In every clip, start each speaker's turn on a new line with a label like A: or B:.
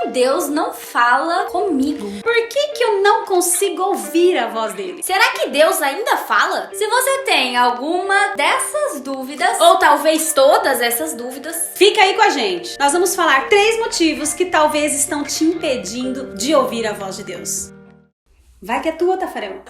A: Deus não fala comigo?
B: Por que eu não consigo ouvir a voz dele?
A: Será que Deus ainda fala? Se você tem alguma dessas dúvidas, ou talvez todas essas dúvidas,
B: fica aí com a gente. Nós vamos falar 3 motivos que talvez estão te impedindo de ouvir a voz de Deus. Vai que é tua, Tafarel.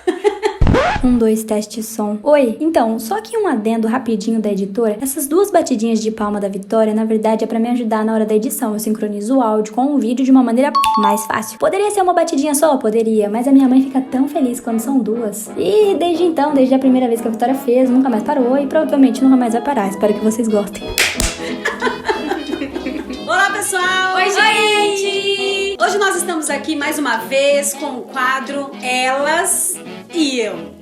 C: 1, 2, teste som. Oi, então, só que um adendo rapidinho da editora, essas 2 batidinhas de palma da Vitória, na verdade, é pra me ajudar na hora da edição. Eu sincronizo o áudio com o vídeo de uma maneira mais fácil. Poderia ser uma batidinha só? Poderia, mas a minha mãe fica tão feliz quando são 2. E desde então, desde a primeira vez que a Vitória fez, nunca mais parou e provavelmente nunca mais vai parar. Espero que vocês gostem.
B: Olá, pessoal!
A: Oi, gente!
B: Hoje nós estamos aqui mais uma vez com o quadro Elas e Eu.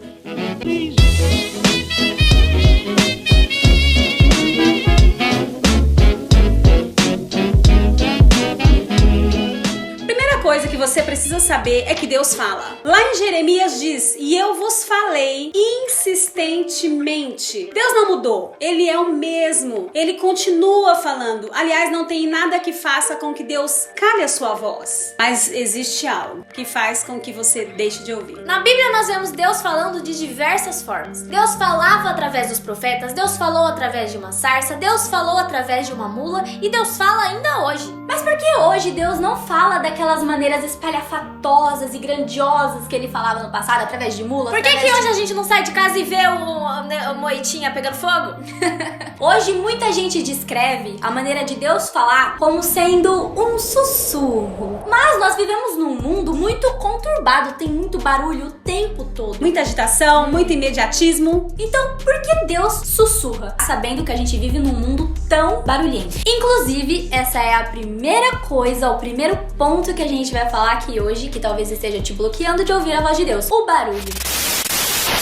B: Coisa que você precisa saber é que Deus fala. Lá em Jeremias diz: e eu vos falei insistentemente. Deus não mudou, Ele é o mesmo, Ele continua falando. Aliás, não tem nada que faça com que Deus cale a sua voz, mas existe algo que faz com que você deixe de ouvir.
A: Na Bíblia nós vemos Deus falando de diversas formas. Deus falava através dos profetas, Deus falou através de uma sarça, Deus falou através de uma mula e Deus fala ainda hoje. Mas por que hoje Deus não fala daquelas maneiras espalhafatosas e grandiosas que ele falava no passado, através de mulas? Por que hoje a gente não sai de casa e vê o moitinha pegando fogo? Hoje muita gente descreve a maneira de Deus falar como sendo um sussurro. Mas nós vivemos num mundo muito conturbado, tem muito barulho o tempo todo.
B: Muita agitação, muito imediatismo.
A: Então, por que Deus sussurra, sabendo que a gente vive num mundo tão barulhento? Inclusive, essa é a primeira coisa, o primeiro ponto que a gente vai falar aqui hoje, que talvez esteja te bloqueando de ouvir a voz de Deus: o barulho.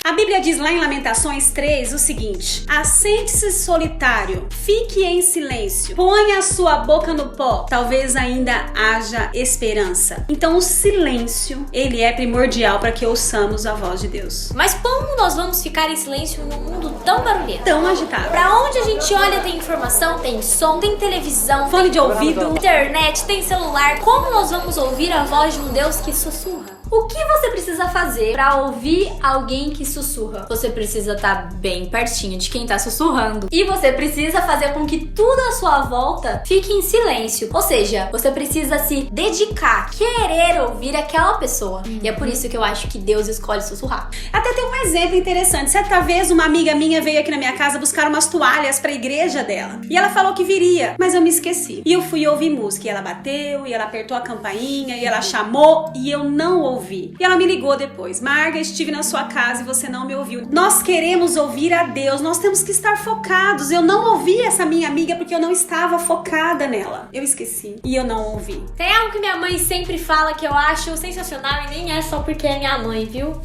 B: A Bíblia diz lá em Lamentações 3 o seguinte: assente-se solitário, fique em silêncio, ponha a sua boca no pó, talvez ainda haja esperança. Então o silêncio, ele é primordial para que ouçamos a voz de Deus.
A: Mas como nós vamos ficar em silêncio num mundo tão barulhento?
B: Tão agitado.
A: Pra onde a gente olha tem informação, tem som, tem televisão,
B: fone de ouvido,
A: internet, tem celular. Como nós vamos ouvir a voz de um Deus que sussurra? O que você precisa fazer pra ouvir alguém que sussurra? Você precisa estar bem pertinho de quem tá sussurrando. E você precisa fazer com que tudo à sua volta fique em silêncio. Ou seja, você precisa se dedicar, querer ouvir aquela pessoa. E é por isso que eu acho que Deus escolhe sussurrar.
B: Até tem um exemplo interessante. Certa vez uma amiga minha veio aqui na minha casa buscar umas toalhas pra igreja dela. E ela falou que viria, mas eu me esqueci. E eu fui ouvir música. E ela bateu, e ela apertou a campainha, e ela chamou, e eu não ouvi. E ela me ligou depois: Marga, estive na sua casa e você não me ouviu. Nós queremos ouvir a Deus, nós temos que estar focados. Eu não ouvi essa minha amiga porque eu não estava focada nela. Eu esqueci e eu não ouvi.
A: Tem algo que minha mãe sempre fala que eu acho sensacional e nem é só porque é minha mãe, viu?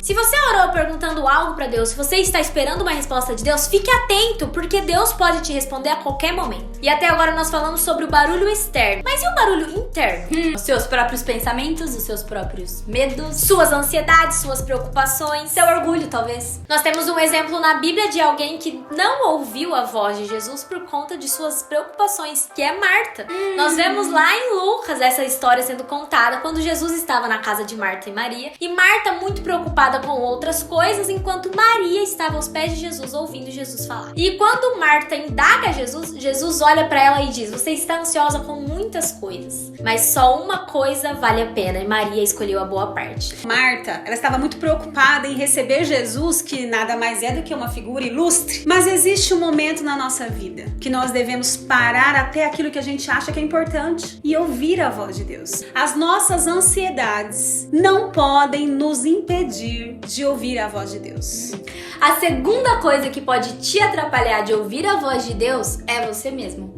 A: Se você orou perguntando algo pra Deus, se você está esperando uma resposta de Deus, fique atento, porque Deus pode te responder a qualquer momento. E até agora nós falamos sobre o barulho externo. Mas e o barulho interno? Os seus próprios pensamentos, os seus próprios medos, suas ansiedades, suas preocupações, seu orgulho, talvez. Nós temos um exemplo na Bíblia de alguém que não ouviu a voz de Jesus por conta de suas preocupações, que é Marta. Nós vemos lá em Lucas essa história sendo contada quando Jesus estava na casa de Marta e Maria, e Marta muito preocupada com outras coisas, enquanto Maria estava aos pés de Jesus ouvindo Jesus falar. E quando Marta indaga Jesus, Jesus olha para ela e diz: você está ansiosa com muitas coisas, mas só uma coisa vale a pena, e Maria escolheu a boa parte.
B: Marta, ela estava muito preocupada em receber Jesus, que nada mais é do que uma figura ilustre. Mas existe um momento na nossa vida que nós devemos parar até aquilo que a gente acha que é importante e ouvir a voz de Deus. As nossas ansiedades não podem nos impedir de ouvir a voz de Deus.
A: A segunda coisa que pode te atrapalhar de ouvir a voz de Deus é você mesmo.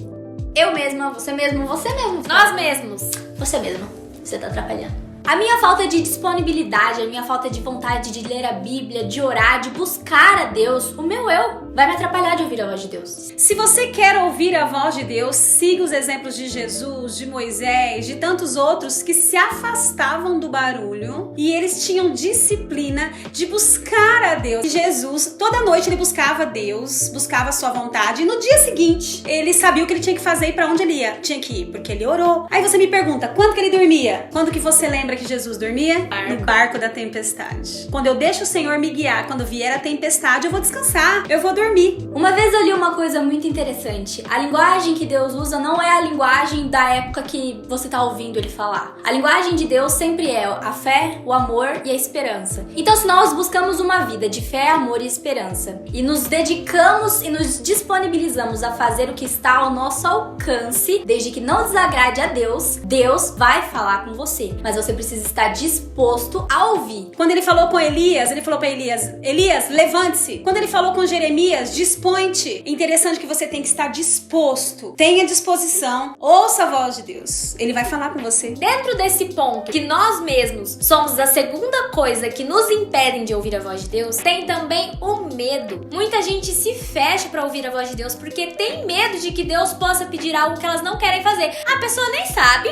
A: Eu mesma, você mesmo, você mesmo. Nós mesmos. Você mesmo. Você tá atrapalhando. A minha falta de disponibilidade, a minha falta de vontade de ler a Bíblia, de orar, de buscar a Deus, o meu eu vai me atrapalhar de ouvir a voz de Deus.
B: Se você quer ouvir a voz de Deus, siga os exemplos de Jesus, de Moisés, de tantos outros que se afastavam do barulho e eles tinham disciplina de buscar a Deus. E Jesus, toda noite ele buscava Deus, buscava a sua vontade e no dia seguinte ele sabia o que ele tinha que fazer e pra onde ele ia. Tinha que ir, porque ele orou. Aí você me pergunta, quando que ele dormia? Quando que você lembra que Jesus dormia? No barco da tempestade. Quando eu deixo o Senhor me guiar, quando vier a tempestade, eu vou descansar, eu vou dormir.
A: Uma vez eu li uma coisa muito interessante. A linguagem que Deus usa não é a linguagem da época que você tá ouvindo ele falar. A linguagem de Deus sempre é a fé, o amor e a esperança. Então, se nós buscamos uma vida de fé, amor e esperança e nos dedicamos e nos disponibilizamos a fazer o que está ao nosso alcance, desde que não desagrade a Deus, Deus vai falar com você. Mas você precisa estar disposto a ouvir.
B: Quando ele falou com Elias, ele falou pra Elias, Elias, levante-se. Quando ele falou com Jeremias, dispõe-te. É interessante que você tem que estar disposto. Tenha disposição. Ouça a voz de Deus. Ele vai falar com você.
A: Dentro desse ponto, que nós mesmos somos a segunda coisa que nos impedem de ouvir a voz de Deus, tem também o medo. Muita gente se fecha pra ouvir a voz de Deus porque tem medo de que Deus possa pedir algo que elas não querem fazer. A pessoa nem sabe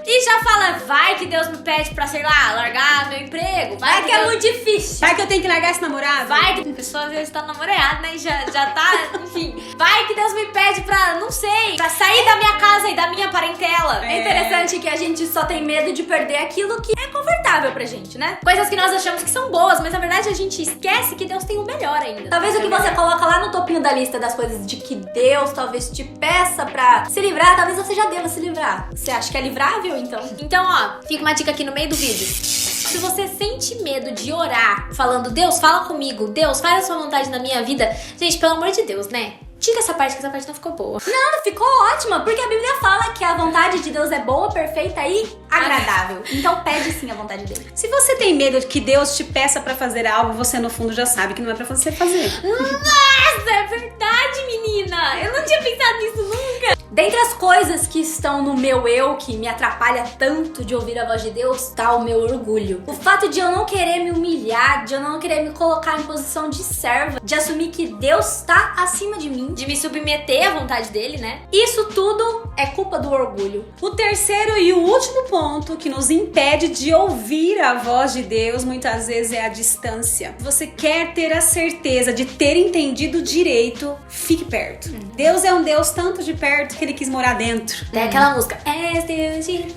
A: e já fala, vai que Deus me pede pra, sei lá, largar meu emprego. Vai que é muito difícil.
B: Vai que eu tenho que largar esse namorado.
A: Vai que a pessoa às vezes tá namorada, né? E já tá, enfim. Vai que Deus me pede pra, não sei, pra sair da minha casa e da minha parentela. É interessante que a gente só tem medo de perder aquilo que é confortável pra gente, né? Coisas que nós achamos que são boas, mas na verdade a gente esquece que Deus tem o melhor ainda. Talvez o que você coloca lá no topinho da lista das coisas de que Deus talvez te peça pra se livrar, talvez você já deva se livrar. Você acha que é livrável, então? Então, ó, fica uma dica aqui no meio do vídeo. Se você sente medo de orar, falando, Deus, fala comigo, Deus, faz a sua vontade na minha vida, gente, pelo amor de Deus, né? Tira essa parte, que essa parte não ficou boa. Não, ficou ótima, porque a Bíblia fala que a vontade de Deus é boa, perfeita e agradável. Então pede sim a vontade dele.
B: Se você tem medo de que Deus te peça pra fazer algo, você no fundo já sabe que não é pra você fazer.
A: Nossa, é verdade, menina! Eu não tinha pensado nisso nunca. Dentre as coisas que estão no meu eu, que me atrapalha tanto de ouvir a voz de Deus, tá o meu orgulho. O fato de eu não querer me humilhar, de eu não querer me colocar em posição de serva, de assumir que Deus tá acima de mim, de me submeter à vontade dele, né? Isso tudo é culpa do orgulho.
B: O terceiro e o último ponto que nos impede de ouvir a voz de Deus, muitas vezes, é a distância. Você quer ter a certeza de ter entendido direito, fique perto. Deus é um Deus tanto de perto que ele quis morar dentro.
A: Tem aquela música, és Deus de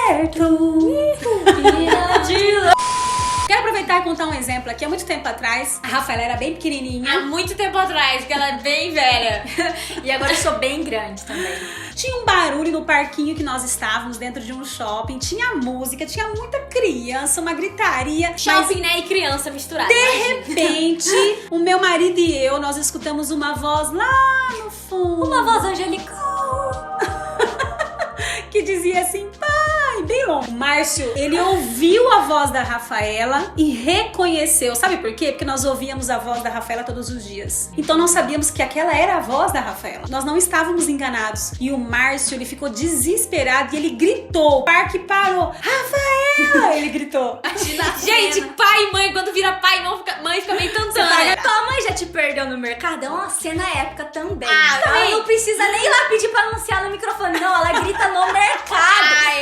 B: Perto.
A: de
B: Quero aproveitar e contar um exemplo aqui. Há muito tempo atrás, a Rafaela era bem pequenininha.
A: Há muito tempo atrás, porque ela é bem velha. E agora eu sou bem grande também.
B: Tinha um barulho no parquinho que nós estávamos, dentro de um shopping. Tinha música, tinha muita criança, uma gritaria.
A: Shopping, né? E criança misturada.
B: De repente, o meu marido e eu, nós escutamos uma voz lá no fundo.
A: Uma voz angelical.
B: Que dizia assim, pai, bem longe. O Márcio, ele ouviu a voz da Rafaela e reconheceu. Sabe por quê? Porque nós ouvíamos a voz da Rafaela todos os dias. Então nós sabíamos que aquela era a voz da Rafaela. Nós não estávamos enganados. E o Márcio, ele ficou desesperado e ele gritou. O parque parou. Rafaela! Ele gritou.
A: Gente, pai e mãe, quando vira pai e mãe fica meio tantando. Tua mãe já te perdeu no mercado? É uma cena épica também. Ela não precisa nem ir lá pedir pra anunciar no microfone. Não, ela grita no mercado.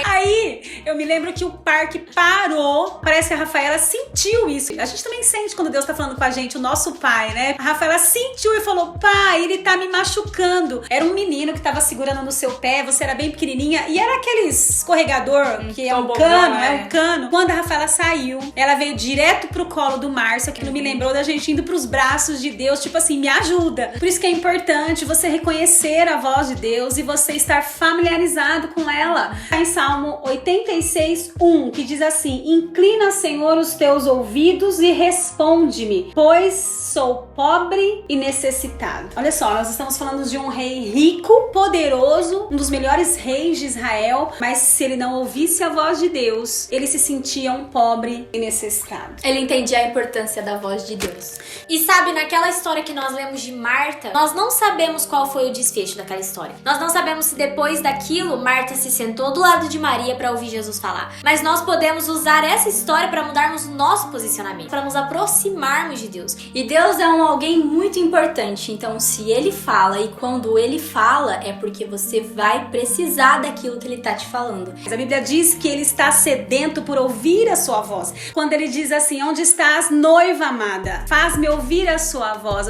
B: Aí, eu me lembro que o parque parou. Parece que a Rafaela sentiu isso. A gente também sente quando Deus tá falando com a gente, o nosso pai, né? A Rafaela sentiu e falou, pai, ele tá me machucando. Era um menino que tava segurando no seu pé, você era bem pequenininha. E era aquele escorregador, que é um cano, é um cano. Quando a Rafaela saiu, ela veio direto pro colo do Márcio, que não me lembrou da gente indo pros braços de Deus, tipo assim, me ajuda. Por isso que é importante você reconhecer a voz de Deus e você estar familiarizado com ela. Em Salmo 86:1, que diz assim, inclina, Senhor, os teus ouvidos e responde-me, pois sou pobre e necessitado. Olha só, nós estamos falando de um rei rico, poderoso, um dos melhores reis de Israel, mas se ele não ouvisse a voz de Deus, ele se sentia um pobre e necessitado.
A: Ele entendia a importância da voz de Deus. E sabe, naquela história que nós lemos de Marta, nós não sabemos qual foi o desfecho daquela história. Nós não sabemos se depois daquilo, Marta se sentou do lado de Maria para ouvir Jesus nos falar. Mas nós podemos usar essa história para mudarmos o nosso posicionamento, para nos aproximarmos de Deus.
C: E Deus é alguém muito importante, então se Ele fala e quando Ele fala é porque você vai precisar daquilo que Ele tá te falando.
B: Mas a Bíblia diz que Ele está sedento por ouvir a sua voz. Quando Ele diz assim, onde estás, noiva amada? Faz-me ouvir a sua voz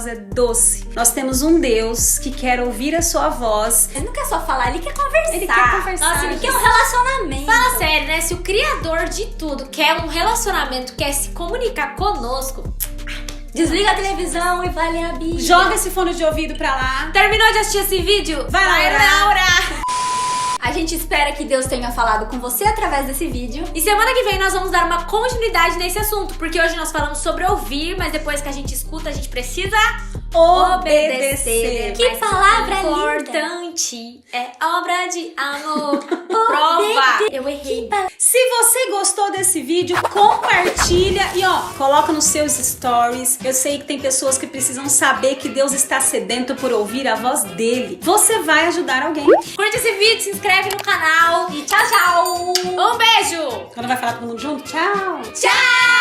B: é doce. Nós temos um Deus que quer ouvir a sua voz.
C: Ele não quer só falar, Ele quer conversar.
B: Ele quer conversar.
A: Nossa,
C: Ele quer um relacionamento.
A: Fala sério, né? Se o Criador de tudo quer um relacionamento, quer se comunicar conosco,
C: Desliga a televisão e vai ler a Bíblia.
B: Joga esse fone de ouvido pra lá.
A: terminou de assistir esse vídeo?
B: Vai orar.
C: A gente espera que Deus tenha falado com você através desse vídeo.
A: E semana que vem nós vamos dar uma continuidade nesse assunto, porque hoje nós falamos sobre ouvir, mas depois que a gente escuta, a gente precisa
B: Obedecer.
A: Que
C: Mas
A: palavra
C: importante.
A: importante. É obra de amor. Prova. Eu errei.
B: Se você gostou desse vídeo, compartilha e coloca nos seus stories. Eu sei que tem pessoas que precisam saber que Deus está sedento por ouvir a voz dele. Você vai ajudar alguém.
A: Curte esse vídeo, se inscreve no canal.
C: E tchau, tchau!
A: Um beijo.
B: Quando vai falar todo mundo junto, tchau.
A: Tchau.